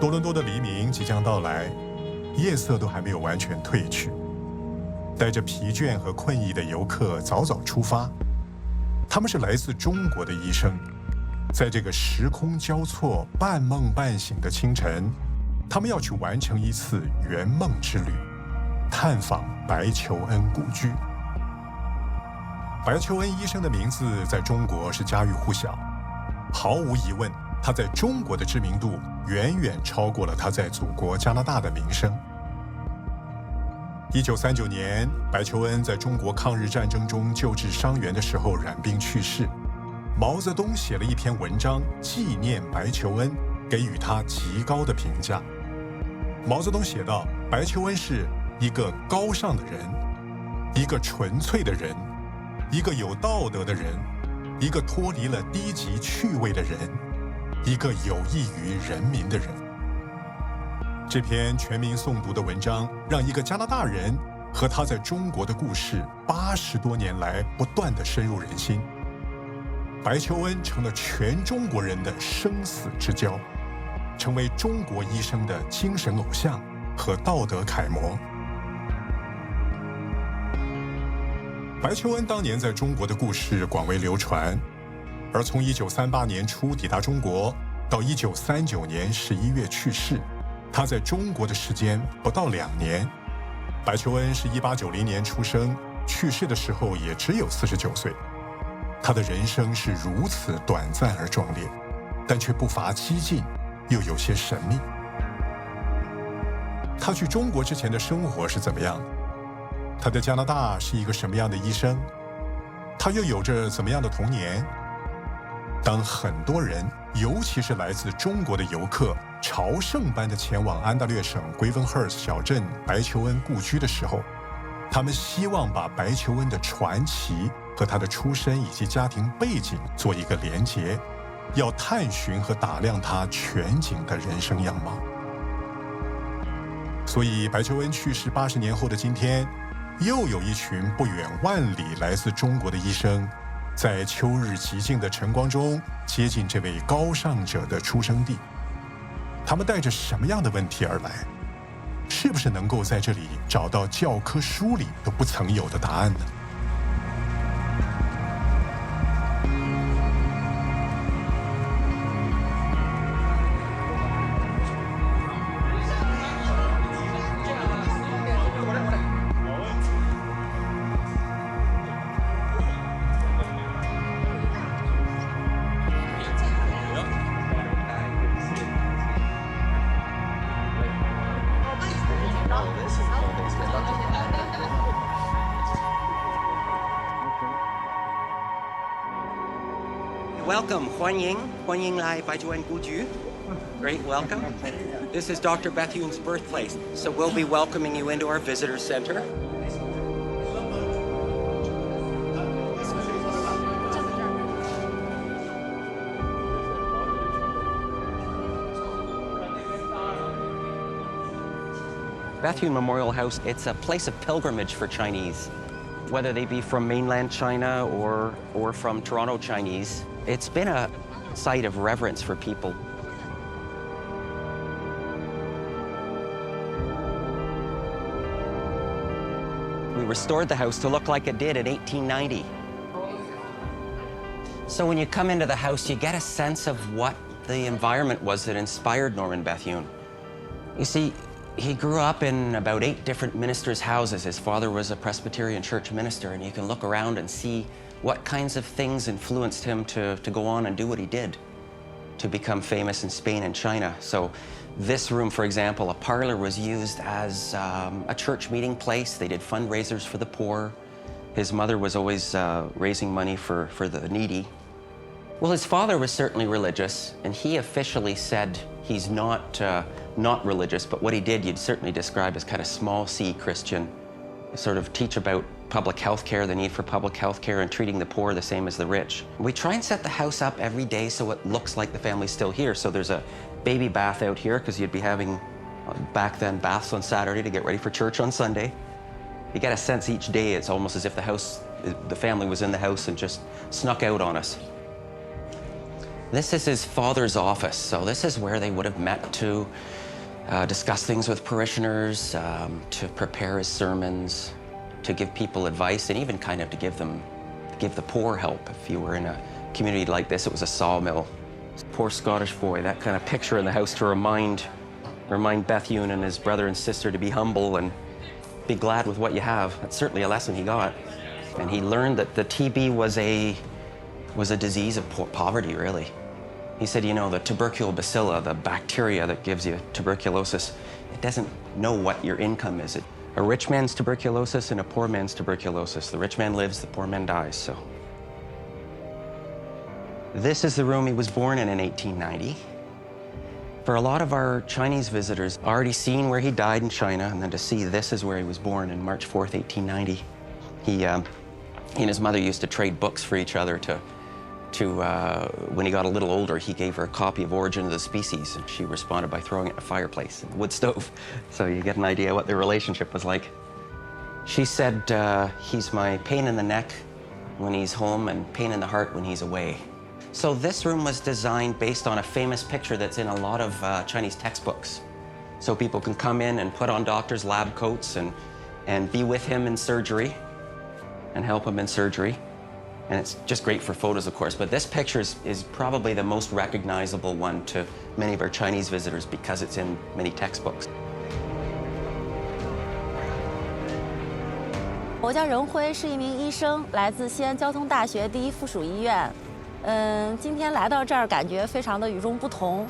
多伦多的黎明即将到来，夜色都还没有完全褪去。带着疲倦和困意的游客早早出发，他们是来自中国的医生，在这个时空交错、半梦半醒的清晨，他们要去完成一次圆梦之旅，探访白求恩故居。白求恩医生的名字在中国是家喻户晓，毫无疑问，他在中国的知名度远远超过了他在祖国加拿大的名声。1939年，白求恩在中国抗日战争中救治伤员的时候染病去世。毛泽东写了一篇文章纪念白求恩，给予他极高的评价。毛泽东写道：白求恩是一个高尚的人，一个纯粹的人，一个有道德的人，一个脱离了低级趣味的人，一个有益于人民的人。这篇全民诵读的文章，让一个加拿大人和他在中国的故事80多年来不断地深入人心。白求恩成了全中国人的生死之交，成为中国医生的精神偶像和道德楷模。白求恩当年在中国的故事广为流传，而从1938年初抵达中国，到1939年11月去世，他在中国的时间不到2年。白求恩是1890年出生，去世的时候也只有49岁。他的人生是如此短暂而壮烈，但却不乏激进，又有些神秘。他去中国之前的生活是怎么样的？他在加拿大是一个什么样的医生？他又有着怎么样的童年？当很多人，尤其是来自中国的游客，朝圣般的前往安大略省圭芬赫尔斯小镇白求恩故居的时候，他们希望把白求恩的传奇和他的出身以及家庭背景做一个连结，要探寻和打量他全景的人生样貌。所以白求恩去世80年后的今天，又有一群不远万里来自中国的医生，在秋日极静的晨光中接近这位高尚者的出生地。他们带着什么样的问题而来？是不是能够在这里找到教科书里都不曾有的答案呢？Welcome, 欢迎来白求恩故居. Great welcome. This is Dr. Bethune's birthplace, so we'll be welcoming you into our visitor center. Bethune Memorial House, it's a place of pilgrimage for Chinese, whether they be from mainland China or from Toronto Chinese. It's been a site of reverence for people. We restored the house to look like it did in 1890. So when you come into the house, you get a sense of what the environment was that inspired Norman Bethune. You see, he grew up in about 8 different ministers' houses. His father was a Presbyterian church minister, and you can look around and see what kinds of things influenced him to go on and do what he did, to become famous in Spain and China. So this room, for example, a parlor, was used as a church meeting place. They did fundraisers for the poor. His mother was always raising money for the needy. Well, his father was certainly religious, and he officially said he's not religious, but what he did you'd certainly describe as kind of small C Christian, sort of teach about public health care, the need for public health care, and treating the poor the same as the rich. We try and set the house up every day so it looks like the family's still here. So there's a baby bath out here, because you'd be having, back then, baths on Saturday to get ready for church on Sunday. You get a sense each day it's almost as if the family was in the house and just snuck out on us. This is his father's office, so this is where they would have met to discuss things with parishioners, to prepare his sermons, to give people advice, and even kind of to give the poor help. If you were in a community like this, it was a sawmill. Poor Scottish boy, that kind of picture in the house to remind Bethune and his brother and sister to be humble and be glad with what you have. That's certainly a lesson he got. And he learned that the TB was a disease of poverty, really. He said, you know, the tubercular bacilla, the bacteria that gives you tuberculosis, it doesn't know what your income is. A rich man's tuberculosis and a poor man's tuberculosis. The rich man lives, the poor man dies, so. This is the room he was born in 1890. For a lot of our Chinese visitors, already seen where he died in China, and then to see this is where he was born in March 4th, 1890. He and his mother used to trade books for each other when he got a little older, he gave her a copy of Origin of the Species, and she responded by throwing it in a fireplace, in the wood stove. So you get an idea what their relationship was like. She said, he's my pain in the neck when he's home and pain in the heart when he's away. So this room was designed based on a famous picture that's in a lot of Chinese textbooks. So people can come in and put on doctor's lab coats and be with him in surgery and help him in surgery. And it's just great for photos, of course, but this picture is probably the most recognizable one to many of our Chinese visitors because it's in many textbooks. 我叫任辉，是一名医生，来自西安交通大学第一附属医院。今天来到这儿，感觉非常的与众不同。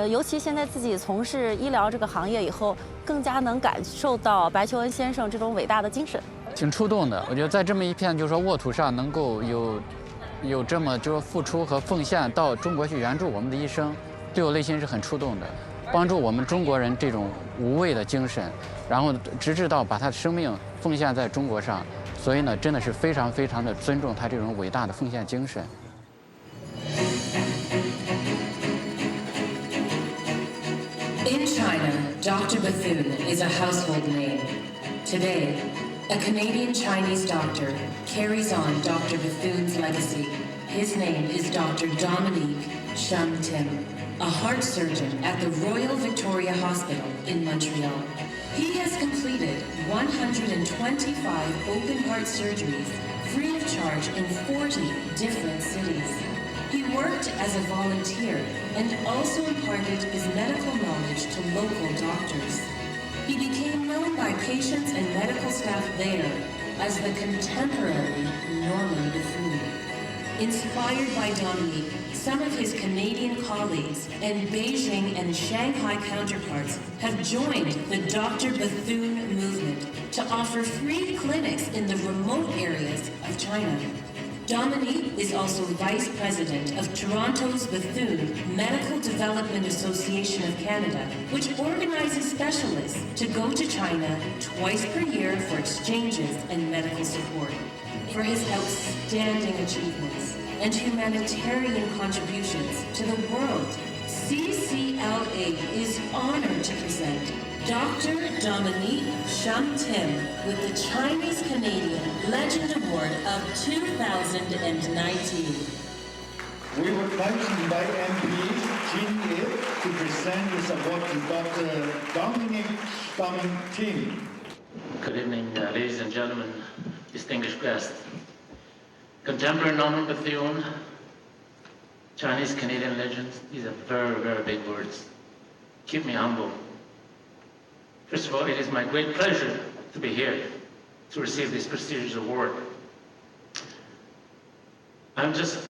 尤其现在自己从事医疗这个行业以后，更加能感受到白求恩先生这种伟大的精神。 挺触动的，我觉得在这么一片就是说沃土上能够有这么就是付出和奉献到中国去援助我们的医生，对我内心是很触动的，帮助我们中国人这种无畏的精神，然后直至到把他的生命奉献在中国上，所以呢，真的是非常非常的尊重他这种伟大的奉献精神。 In China, Dr. Bethune is a household name. Today, a Canadian Chinese doctor carries on Dr. Bethune's legacy. His name is Dr. Dominique Shum Tim, a heart surgeon at the Royal Victoria Hospital in Montreal. He has completed 125 open heart surgeries free of charge in 40 different cities. He worked as a volunteer and also imparted his medical knowledge to local doctors. He became known by patients and medical staff there as the contemporary Norman Bethune. Inspired by Dominique, some of his Canadian colleagues and Beijing and Shanghai counterparts have joined the Dr. Bethune movement to offer free clinics in the remote areas of China. Dominique is also Vice President of Toronto's Bethune Medical Development Association of Canada, which organizes specialists to go to China twice per year for exchanges and medical support. For his outstanding achievements and humanitarian contributions to the world, CCLA is honored to present Dr. Dominique Shum Tim with the Chinese-Canadian Legend Award of 2019. We would like to invite MP Jin Ip to present this award to Dr. Dominique Shum Tim. Good evening, ladies and gentlemen, distinguished guests. Contemporary Norman Bethune, Chinese-Canadian legends, these are very, very big words. Keep me humble. First of all, it is my great pleasure to be here to receive this prestigious award. I'm just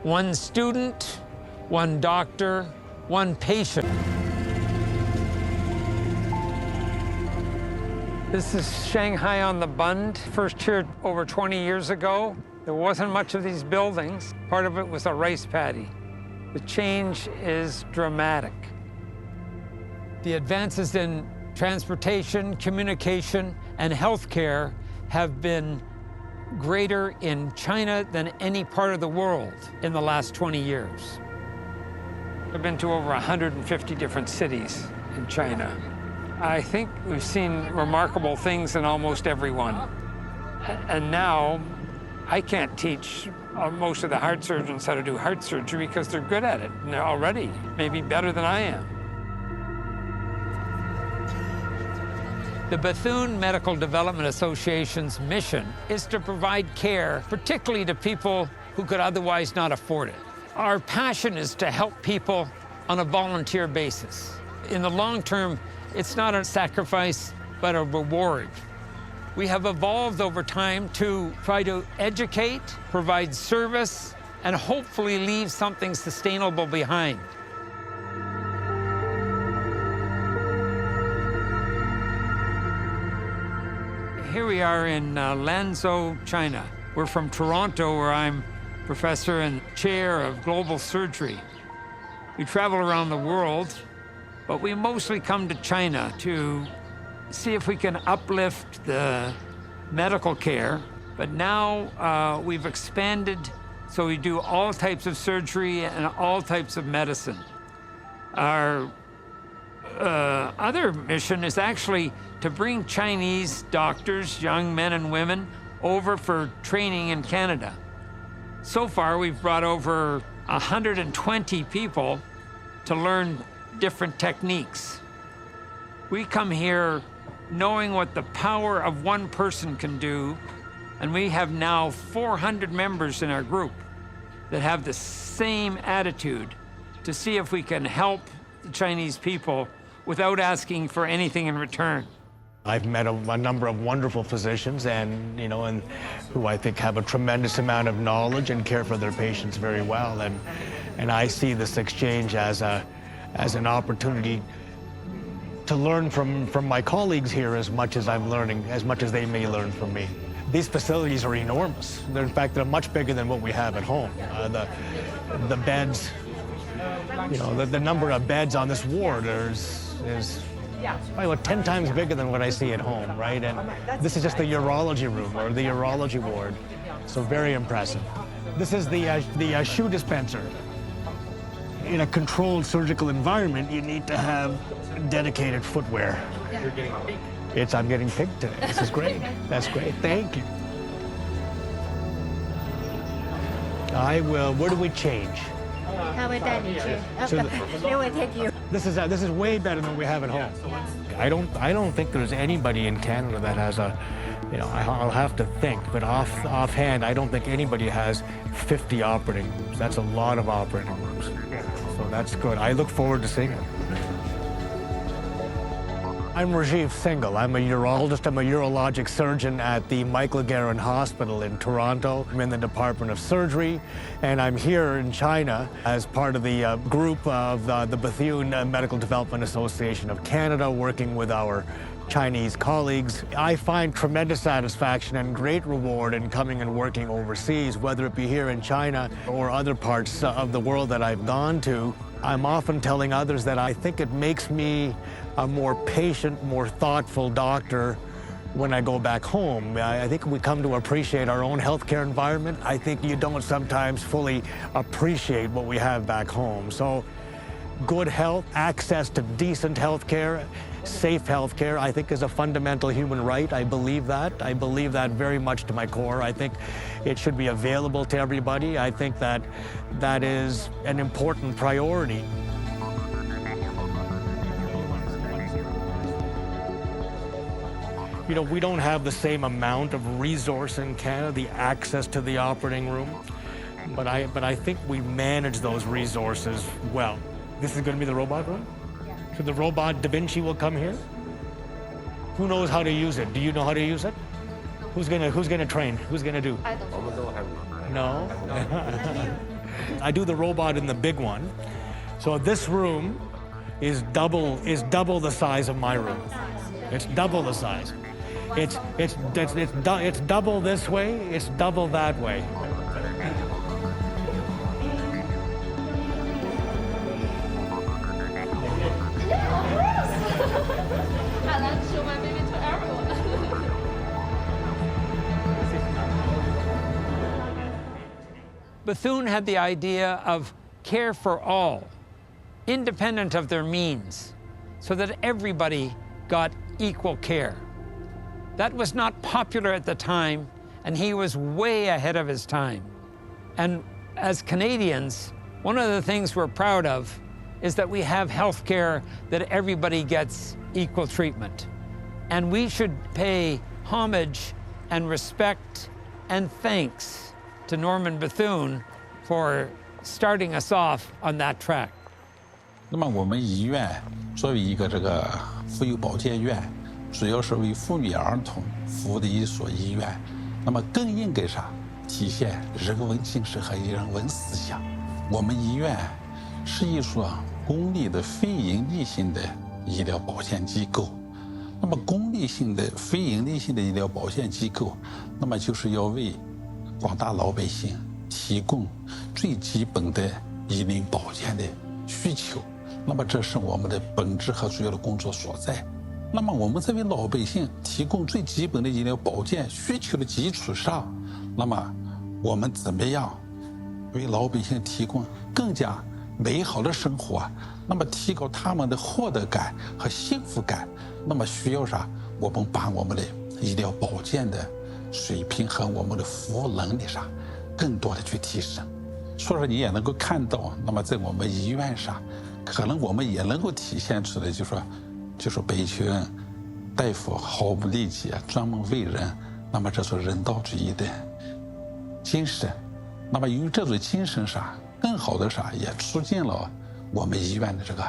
one student, one doctor, one patient. This is Shanghai on the Bund, first here over 20 years ago. There wasn't much of these buildings. Part of it was a rice paddy. The change is dramatic. The advances in transportation, communication, and healthcare have been greater in China than any part of the world in the last 20 years. I've been to over 150 different cities in China. I think we've seen remarkable things in almost every one. And now, I can't teach most of the heart surgeons how to do heart surgery because they're good at it, and they're already maybe better than I am. The Bethune Medical Development Association's mission is to provide care, particularly to people who could otherwise not afford it. Our passion is to help people on a volunteer basis. In the long term, it's not a sacrifice, but a reward. We have evolved over time to try to educate, provide service, and hopefully leave something sustainable behind. Here we are in Lanzhou, China. We're from Toronto, where I'm professor and chair of global surgery. We travel around the world, but we mostly come to China to see if we can uplift the medical care. But now we've expanded, so we do all types of surgery and all types of medicine. Our other mission is actually to bring Chinese doctors, young men and women, over for training in Canada. So far, we've brought over 120 people to learn different techniques. We come here knowing what the power of one person can do, and we have now 400 members in our group that have the same attitude to see if we can help the Chinese people without asking for anything in return. I've met a number of wonderful physicians and who I think have a tremendous amount of knowledge and care for their patients very well. And I see this exchange as an opportunity to learn from my colleagues here as much as I'm learning, as much as they may learn from me. These facilities are enormous. In fact, they're much bigger than what we have at home. The beds, the number of beds on this ward is probably about 10 times bigger than what I see at home, right? And this is just the urology room or the urology ward, so very impressive. This is the shoe dispenser. In a controlled surgical environment, you need to have dedicated footwear. I'm getting picked today. This is great. That's great. Thank you. I will. Where do we change? This is way better than we have at home. I don't think there's anybody in Canada that has I'll have to think, but offhand, I don't think anybody has 50 operating rooms. That's a lot of operating rooms. So that's good. I look forward to seeing it. I'm Rajiv Singhal. I'm a urologist. I'm a urologic surgeon at the Michael Garron Hospital in Toronto. I'm in the Department of Surgery, and I'm here in China as part of the group of the Bethune Medical Development Association of Canada, working with our Chinese colleagues. I find tremendous satisfaction and great reward in coming and working overseas, whether it be here in China or other parts of the world that I've gone to. I'm often telling others that I think it makes me a more patient, more thoughtful doctor when I go back home. I think we come to appreciate our own healthcare environment. I think you don't sometimes fully appreciate what we have back home. So good health, access to decent healthcare, safe healthcare, I think is a fundamental human right. I believe that. I believe that very much to my core. I think it should be available to everybody. I think that that is an important priority. We don't have the same amount of resource in Canada, the access to the operating room, but I think we manage those resources well. This is going to be the robot room? So the robot Da Vinci will come here? Who knows how to use it? Do you know how to use it? Who's gonna train? Who's gonna do? I don't know. No? I do the robot in the big one. So this room is double the size of my room. It's double the size. It's double this way, it's double that way. I like to show my baby to everyone. Bethune had the idea of care for all, independent of their means, so that everybody got equal care. That was not popular at the time, and he was way ahead of his time. And as Canadians, one of the things we're proud of is that we have health care that everybody gets equal treatment. And we should pay homage and respect and thanks to Norman Bethune for starting us off on that track. 那么我们医院作为一个这个妇幼保健院，主要是为妇女儿童服务的一所医院，那么更应该啥体现人文精神和人文思想。我们医院是一所公立的非营利性的医疗保健机构。那么公立性的、非营利性的医疗保健机构，那么就是要为广大老百姓提供最基本的医疗保健的需求。那么这是我们的本质和主要的工作所在。那么我们在为老百姓提供最基本的医疗保健需求的基础上，那么我们怎么样为老百姓提供更加美好的生活，那么提高他们的获得感和幸福感，那么需要啥？我们把我们的医疗保健的水平和我们的服务能力上更多的去提升。所以说你也能够看到，那么在我们医院上，可能我们也能够体现出来，就是白求恩大夫毫不利己，专门为人，那么这种人道主义的精神。那么由于这种精神上，更好的啥也促进了我们医院的这个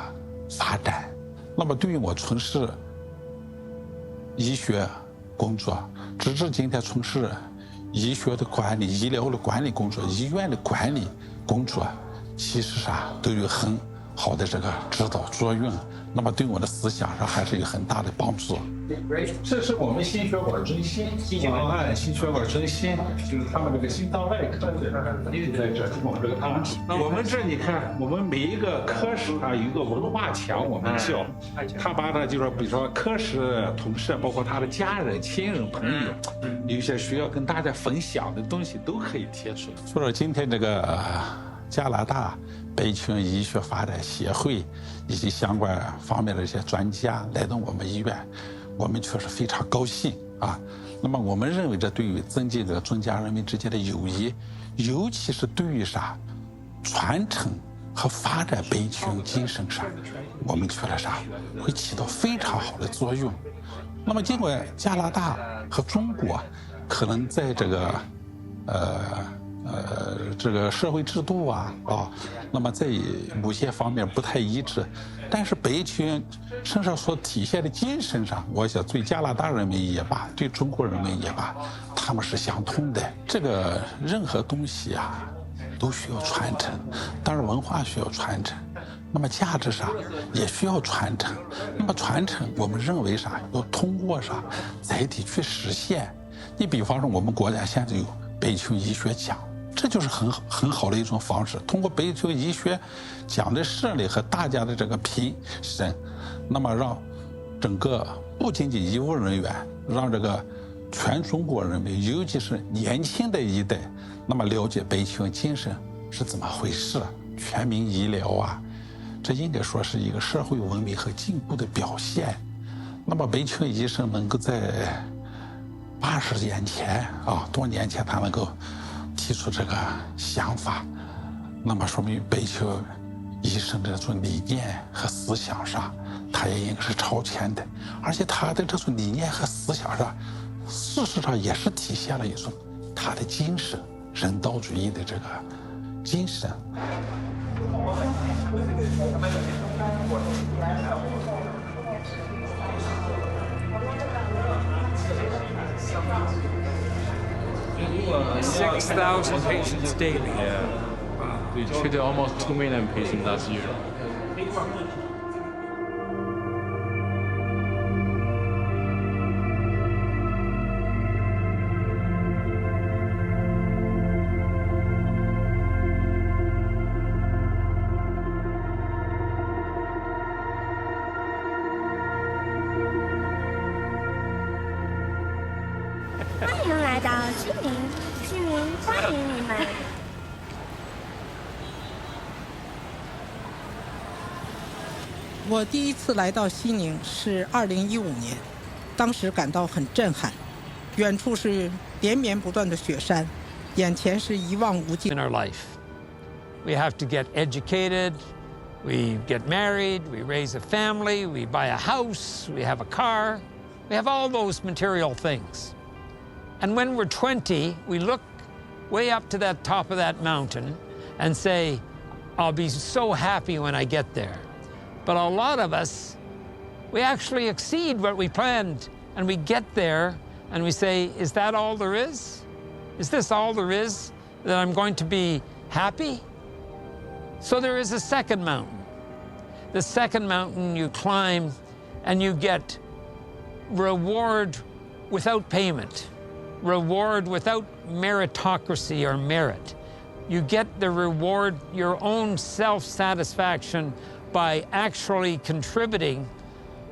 发展。那么对于我从事医学工作，直至今天从事医学的管理、医疗的管理工作、医院的管理工作，其实啥都有很好的这个指导作用。那么对我的思想上还是有很大的帮助。这是我们心血管中心，广案心血管中心，就是他们这个心脏外科的，在这我们这个案。我们这你看，我们每一个科室啊有一个文化墙，我们叫，他把他就是比如说科室同事，包括他的家人、亲人、朋友，有些需要跟大家分享的东西都可以贴出来。所以说今天这个加拿大白求恩医学发展协会以及相关方面的一些专家来到我们医院，我们确实非常高兴啊。那么我们认为这对于增进这个中加人民之间的友谊，尤其是对于啥传承和发展白求恩精神上，我们觉得啥会起到非常好的作用。那么尽管加拿大和中国可能在这个这个社会制度啊，那么在某些方面不太一致，但是白求恩身上所体现的精神上，我想对加拿大人民也罢，对中国人民也罢，他们是相通的。这个任何东西啊，都需要传承，当然文化需要传承，那么价值上也需要传承。那么传承，我们认为啥，要通过啥载体去实现。你比方说，我们国家现在有白求恩医学奖。这就是很好的一种方式，通过白求恩医学奖的设立和大家的这个评审，那么让整个不仅仅医务人员，让这个全中国人民，尤其是年轻的一代，那么了解白求恩精神是怎么回事，全民医疗啊，这应该说是一个社会文明和进步的表现。那么白求恩医生能够在80年前啊，多年前他能够提出这个想法，那么说明白求恩医生这种理念和思想上，他也应该是超前的，而且他的这种理念和思想上，事实上也是体现了一种他的精神，人道主义的这个精神。6,000 patients daily. We treated almost 2 million patients last year.我第一次来到西宁是2015年，当时感到很震撼，远处是连绵不断的雪山，眼前是一望无际。 In our life, we have to get educated, we get married, we raise a family, we buy a house, we have a car, we have all those material things. And when we're 20, we look way up to that top of that mountain and say, I'll be so happy when I get there. But a lot of us, we actually exceed what we planned, and we get there and we say, is that all there is? Is this all there is, that I'm going to be happy? So there is a second mountain. The second mountain you climb and you get reward without payment, reward without meritocracy or merit. You get the reward, your own self-satisfaction, by actually contributing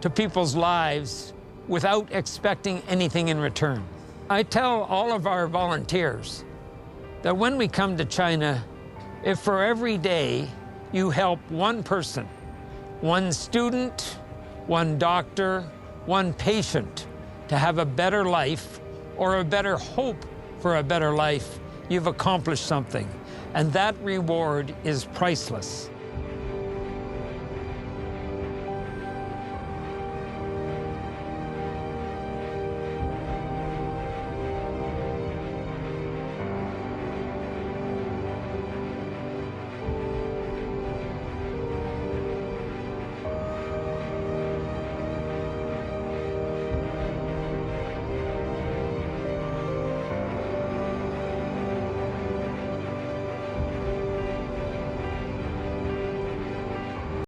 to people's lives without expecting anything in return. I tell all of our volunteers that when we come to China, if for every day you help one person, one student, one doctor, one patient to have a better life or a better hope for a better life, you've accomplished something. And that reward is priceless.